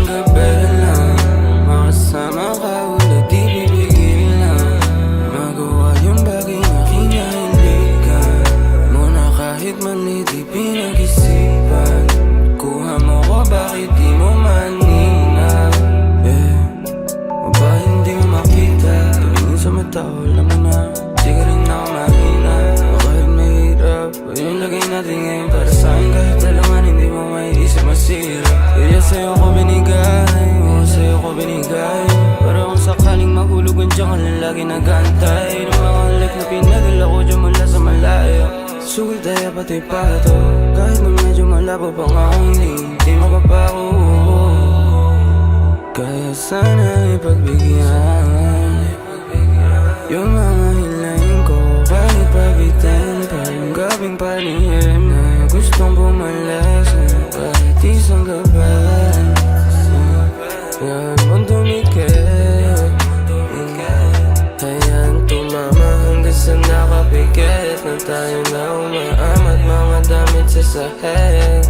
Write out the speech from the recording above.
gabi lang makasama ka ulit, di pipigilan magawa yung bagay na kinahiligan mo na kahit mali di pinag-isipan. Kuha mo ko, bakit di mo manina? O ba hindi mo makita? Tumingin sa mata ko, alam mo na di ka rin ako mahina. O kahit mahirap, o yung lagay natin ngayon para sa'kin. Kahit alaman hindi mo maiisip masira. Kaya sa'yo ko binigay, oo sa'yo ko binigay. Para kung sakaling mahulog, andiyan ka lang lagi nag-aantay. Ng mga halik na pinadala ko dyan mula sa malayo. Sugod tayo pati pato, kahit na medyo malabo pa nga kung hindi mapapako. Kaya sana ipagbigyan yung mga hilahin ko, kahit pabitin pa yung gabing palihim na gustong bumalik kahit isang gabi. Ngayon mong dumikit, hayaan tumama hanggang sa nakapikit na tayo na umaamat mga damit sa sahig.